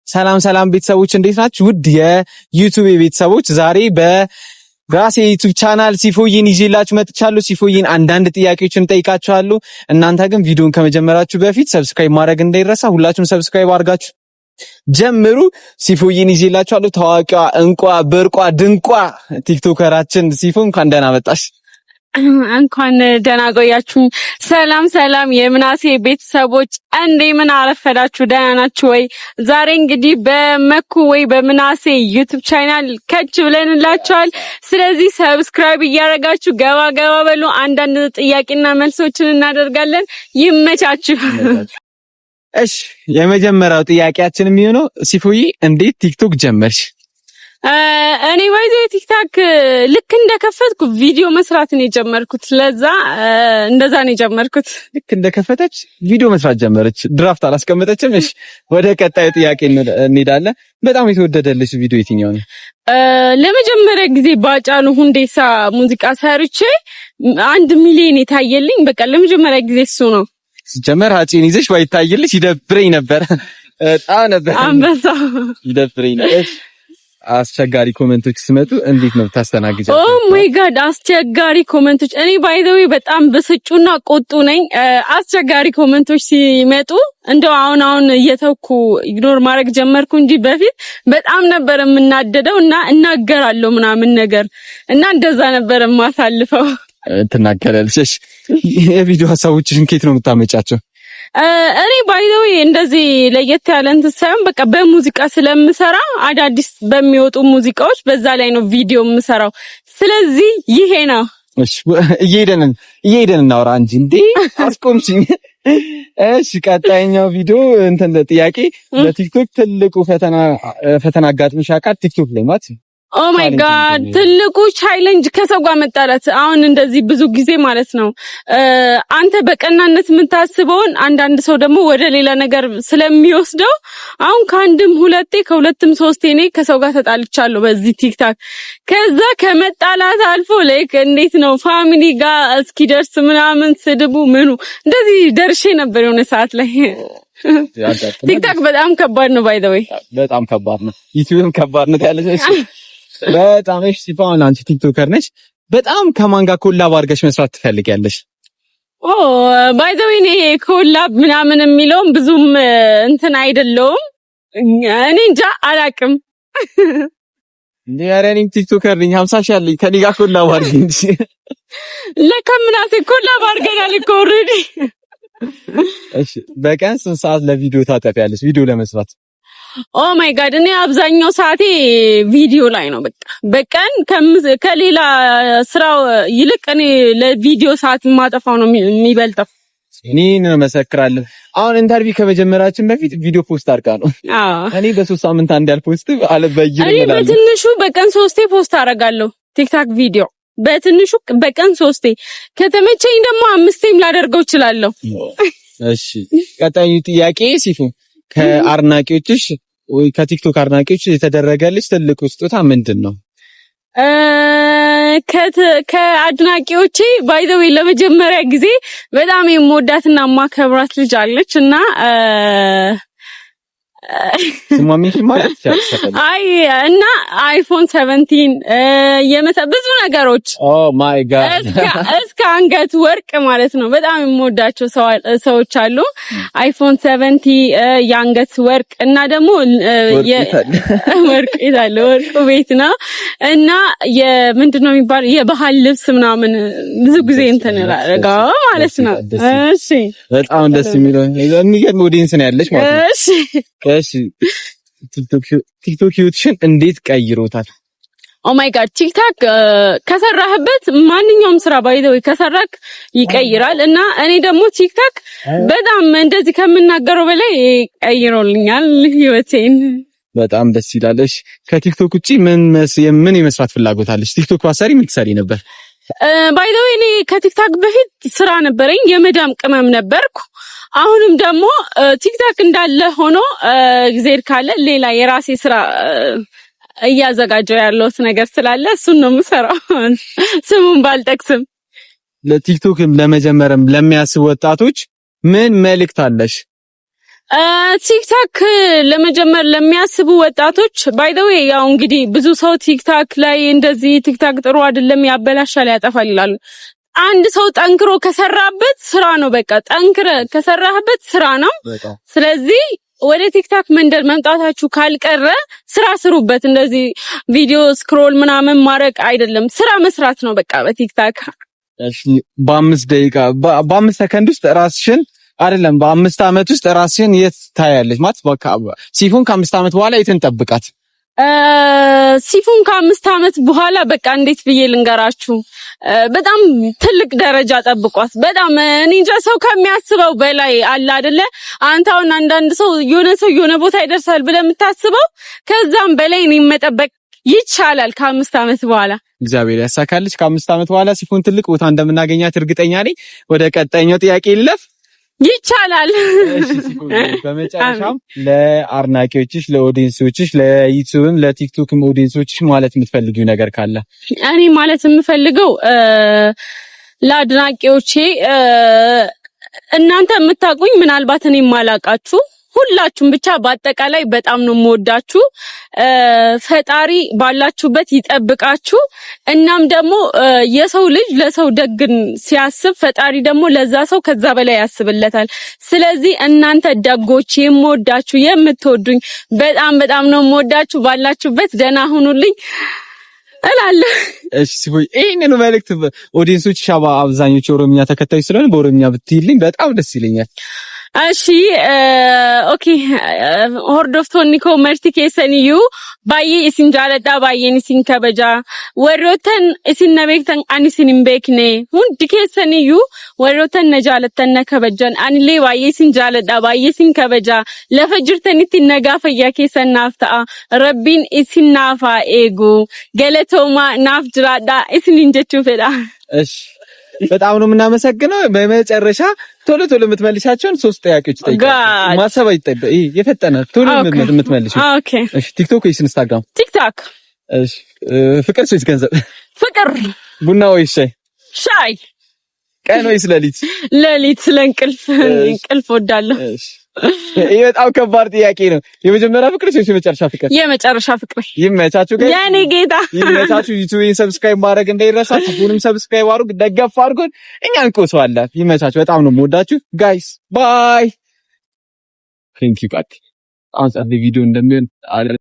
ሰላም ቤተሰቦች እንዴት ናችሁ? ውድ የዩቲዩብ ቤተሰቦች ዛሬ በራሴ ዩቲዩብ ቻናል ሲፎይን ይዤላችሁ መጥቻለሁ። ሲፎይን አንዳንድ ጥያቄዎችን ጠይቃችኋለሁ። እናንተ ግን ቪዲዮን ከመጀመራችሁ በፊት ሰብስክራይብ ማድረግ እንዳይረሳ። ሁላችሁም ሰብስክራይብ አድርጋችሁ ጀምሩ። ሲፎይን ይዤላችኋለሁ። ታዋቂዋ እንቋ ብርቋ ድንቋ ቲክቶከራችን ሲፎ እንኳን ደህና መጣሽ። እንኳን ደህና ቆያችሁ። ሰላም የምናሴ ቤተሰቦች እንደምን አረፈዳችሁ? ደህና ናችሁ ወይ? ዛሬ እንግዲህ በመኩ ወይ በምናሴ ዩቲዩብ ቻናል ከች ብለንላችኋል። ስለዚህ ሰብስክራይብ እያደረጋችሁ ገባ በሉ። አንዳንድ ጥያቄና መልሶችን እናደርጋለን። ይመቻችሁ። እሺ፣ የመጀመሪያው ጥያቄያችን የሚሆነው ሲፎይ እንዴት ቲክቶክ ጀመርሽ? እኔ ባይዘ ቲክታክ ልክ እንደከፈትኩ ቪዲዮ መስራት ነው የጀመርኩት። ለዛ እንደዛ ነው የጀመርኩት። ልክ እንደከፈተች ቪዲዮ መስራት ጀመረች። ድራፍት አላስቀመጠችም። እሺ ወደ ቀጣዩ ጥያቄ እንሄዳለን። በጣም የተወደደልሽ ቪዲዮ የትኛው ነው? ለመጀመሪያ ጊዜ ባጫሉ ሁንዴሳ ሙዚቃ ሰርቼ 1 ሚሊዮን የታየልኝ በቃ ለመጀመሪያ ጊዜ እሱ ነው። ሲጀመር አጪን ይዘሽ ባይታየልሽ ይደብረኝ ነበር። በጣም ነበር አንበሳ ይደብረኝ ነበር። አስቸጋሪ ኮሜንቶች ሲመጡ እንዴት ነው ታስተናግጃለሽ? ኦ ማይ ጋድ አስቸጋሪ ኮሜንቶች። እኔ ባይ ዘ ዌይ በጣም ብስጩና ቁጡ ነኝ። አስቸጋሪ ኮሜንቶች ሲመጡ እንደው አሁን እየተውኩ ኢግኖር ማድረግ ጀመርኩ እንጂ በፊት በጣም ነበር የምናደደው እና እናገራለሁ ምናምን ነገር እና እንደዛ ነበር የማሳልፈው። ትናገራለሽ። የቪዲዮ ሀሳቦችሽን ከየት ነው የምታመጫቸው? እኔ ባይ ዘ ዌይ እንደዚህ ለየት ያለ እንትን ሳይሆን በቃ በሙዚቃ ስለምሰራ አዳዲስ በሚወጡ ሙዚቃዎች በዛ ላይ ነው ቪዲዮ የምሰራው። ስለዚህ ይሄ ነው። እሺ እየሄደን እናውራ እንጂ እንዴ አስቆምሽኝ። እሺ ቀጣይኛው ቪዲዮ እንትን ጥያቄ በቲክቶክ ትልቁ ፈተና አጋጥሞሽ ያውቃል? ቲክቶክ ላይ ማለት ኦ ማይ ጋድ ትልቁ ቻሌንጅ ከሰው ጋር መጣላት። አሁን እንደዚህ ብዙ ጊዜ ማለት ነው አንተ በቀናነት የምታስበውን አንዳንድ ሰው ደግሞ ወደ ሌላ ነገር ስለሚወስደው አሁን ከሁለትም ሶስቴ እኔ ከሰው ጋር ተጣልቻለሁ በዚህ ቲክታክ። ከዛ ከመጣላት አልፎ ላይክ እንዴት ነው ፋሚሊ ጋር እስኪደርስ ምናምን ስድቡ ምኑ እንደዚህ ደርሼ ነበር የሆነ ሰዓት ላይ። ቲክታክ በጣም ከባድ ነው ባይ ዘ ዌይ በጣም ከባድ ነው። ዩቲዩብም ከባድ ነው ያለሽ በጣም። እሺ ሲፋን አንቺ ቲክቶከር ነሽ፣ በጣም ከማን ጋር ኮላብ አድርገሽ መስራት ትፈልጊያለሽ? ኦ ባይ ዘ ዌይ እኔ ኮላብ ምናምን የሚለውም ብዙም እንትን አይደለውም። እኔ እንጃ አላቅም። እንዴ ኧረ እኔም ቲክቶከር ነኝ 50 ሺህ አለኝ። ከኔ ጋር ኮላብ አድርጊ እንጂ ለከምናሴ ኮላብ አድርገናል እኮ ኦሬዲ። እሺ በቀን ስንት ሰዓት ለቪዲዮ ታጠፊያለሽ ቪዲዮ ለመስራት? ኦ ማይ ጋድ እኔ አብዛኛው ሰዓቴ ቪዲዮ ላይ ነው። በቀን ከሌላ ስራው ይልቅ እኔ ለቪዲዮ ሰዓት ማጠፋው ነው የሚበልጠው። እኔ መሰክራለሁ። አሁን ኢንተርቪው ከመጀመራችን በፊት ቪዲዮ ፖስት አድርጋለሁ። እኔ በ3 ሳምንት አንድ ያልፖስት አለበይም። እኔ በትንሹ በቀን 3 ፖስት አደርጋለሁ ቲክታክ ቪዲዮ በትንሹ በቀን 3 ከተመቸኝ ደግሞ 5ም ላደርገው እችላለሁ። እሺ ቀጣዩ ጥያቄ ሲፉ ከአድናቂዎችሽ ወይ ከቲክቶክ አድናቂዎች የተደረገልሽ ትልቁ ስጦታ ምንድን ነው? ከአድናቂዎቼ ባይ ዘ ዌይ ለመጀመሪያ ጊዜ በጣም የምወዳትና ማከብራት ልጅ አለች እና ስማሚሽ ማለት አይ እና አይፎን 17 ብዙ ነገሮች ኦ ማይ ጋድ እስከ አንገት ወርቅ ማለት ነው። በጣም የምወዳቸው ሰዎች አሉ። አይፎን 70 የአንገት ወርቅ እና ደግሞ ወርቅ ይላል ወርቁ ቤት ነው እና ምንድነው የሚባለው የባህል ልብስ ምናምን ብዙ ጊዜ እንትን አደረጋው ማለት ነው። እሺ በጣም ደስ የሚለው የሚገርም ኦዲየንስ ነው ያለሽ ማለት ነው። እሺ ቲክቶክ ህይወትሽን እንዴት ቀይሮታል? ኦ ማይ ጋድ ቲክታክ ከሰራህበት ማንኛውም ስራ ባይዘው ከሰራክ ይቀይራል እና እኔ ደግሞ ቲክታክ በጣም እንደዚህ ከምናገረው በላይ ቀይሮልኛል ህይወቴን። በጣም ደስ ይላል። እሺ ከቲክቶክ ውጪ ምን የመስራት ፍላጎት አለሽ? ቲክቶክ ዋሰሪ ምን ትሰሪ ነበር? ባይ ዘ ዌይ እኔ ከቲክታክ በፊት ስራ ነበረኝ፣ የመዳም ቅመም ነበርኩ። አሁንም ደግሞ ቲክታክ እንዳለ ሆኖ እግዚአብሔር ካለ ሌላ የራሴ ስራ እያዘጋጀው ያለውት ነገር ስላለ እሱን ነው የምሰራው። ስሙን ባልጠቅስም ለቲክቶክ ለመጀመርም ለሚያስቡ ወጣቶች ምን መልእክት አለሽ? ቲክታክ ለመጀመር ለሚያስቡ ወጣቶች ባይ ዘ ዌይ ያው እንግዲህ ብዙ ሰው ቲክታክ ላይ እንደዚህ ቲክታክ ጥሩ አይደለም፣ ያበላሻል፣ ያጠፋል ይላሉ። አንድ ሰው ጠንክሮ ከሰራበት ስራ ነው። በቃ ጠንክረ ከሰራህበት ስራ ነው። ስለዚህ ወደ ቲክታክ መንደር መምጣታችሁ ካልቀረ ስራ ስሩበት። እንደዚህ ቪዲዮ ስክሮል ምናምን ማድረግ አይደለም፣ ስራ መስራት ነው በቃ በቲክታክ። እሺ በ5 ደቂቃ በ5 ሰከንድ ውስጥ ራስሽን አይደለም በ5 አመት ውስጥ ራስሽን የት ታያለሽ? ማለት በቃ ሲፉን ከ5 አመት በኋላ የት እንጠብቃት? ሲፉን ከ5 አመት በኋላ በቃ እንዴት ብዬ ልንገራችሁ፣ በጣም ትልቅ ደረጃ ጠብቋት። በጣም እኔ እንጃ ሰው ከሚያስበው በላይ አለ አይደለ? አንተ አሁን አንዳንድ ሰው የሆነ ቦታ ይደርሳል ብለህ የምታስበው ከዛም በላይ እኔ መጠበቅ ይቻላል። ከ5 አመት በኋላ እግዚአብሔር ያሳካልሽ። ከ5 አመት በኋላ ሲፉን ትልቅ ቦታ እንደምናገኛት እርግጠኛ ነኝ። ወደ ቀጣይኛው ጥያቄ ልለፍ። ይቻላል። እሺ ሲፉን በመጨረሻም ለአድናቂዎችሽ፣ ለኦዲየንሶችሽ፣ ለዩቲዩብም ለቲክቶክም ኦዲየንሶችሽ ማለት የምትፈልጊው ነገር ካለ? እኔ ማለት የምፈልገው ለአድናቂዎቼ እናንተ የምታውቁኝ ምናልባት እኔ የማላውቃችሁ ሁላችሁም ብቻ በአጠቃላይ በጣም ነው የምወዳችሁ። ፈጣሪ ባላችሁበት ይጠብቃችሁ። እናም ደግሞ የሰው ልጅ ለሰው ደግን ሲያስብ ፈጣሪ ደግሞ ለዛ ሰው ከዛ በላይ ያስብለታል። ስለዚህ እናንተ ደጎች፣ የምወዳችሁ የምትወዱኝ በጣም ነው የምወዳችሁ። ባላችሁበት ደህና ሁኑልኝ እላለሁ። እሺ ሲቦይ ይሄንን መልእክት ኦዲየንሶች አብዛኞቹ ኦሮምኛ ተከታዮች ስለሆነ በኦሮምኛ ብትይልኝ በጣም ደስ ይለኛል። እሺ ኦኬ ሆርዶፍቶኒ ኮ መርቲ ኬሰኒዩ ባዬ ኢሲን ጃለዳ ባዬን ኢሲን ከበጃ ወሮተን ኢሲን ነቤክተን አንሲን ኢምቤክኔ ሁንዲ ኬሰኒዩ ወሮተን ነጃለተን ነከበጃን አንሌ ባዬ ኢሲን ጃለዳ ባዬ ኢሲን ከበጃ ለፈጅርተኒቲ ነጋፈያ ኬሰን ናፍታ ረቢን ኢሲን ናፋ ኤጉ ገለቶማ ናፍ ጅራዳ ኢሲን እንጀቹ ፈዳ። እሺ በጣም ነው የምናመሰግነው። በመጨረሻ ቶሎ የምትመልሻቸውን 3 ጥያቄዎች ጠይቃለሁ። ማሰብ አይጠበቅ የፈጠነ ቶሎ የምትመልሺው። ኦኬ እሺ ቲክቶክ ወይስ ኢንስታግራም? ቲክቶክ። እሺ ፍቅር ወይስ ገንዘብ? ፍቅር። ቡና ወይስ ሻይ? ሻይ። ቀን ወይስ ሌሊት? ሌሊት። እንቅልፍ ወዳለሁ። እሺ ይሄ በጣም ከባድ ጥያቄ ነው። የመጀመሪያ ፍቅር ወይስ የመጨረሻ ፍቅር? የመጨረሻ ፍቅር። ይመቻችሁ ጋር የኔ ጌታ ይመቻችሁ። ዩቲዩብን ሰብስክራይብ ማድረግ እንዳይረሳ። ሁሉንም ሰብስክራይብ አድርጉ፣ ደገፍ አድርጉን። እኛን እንቆሰዋለን። ይመቻችሁ። በጣም ነው የምወዳችሁ ጋይስ። ባይ ቴንክ ዩ። አሁን ቪዲዮ እንደሚሆን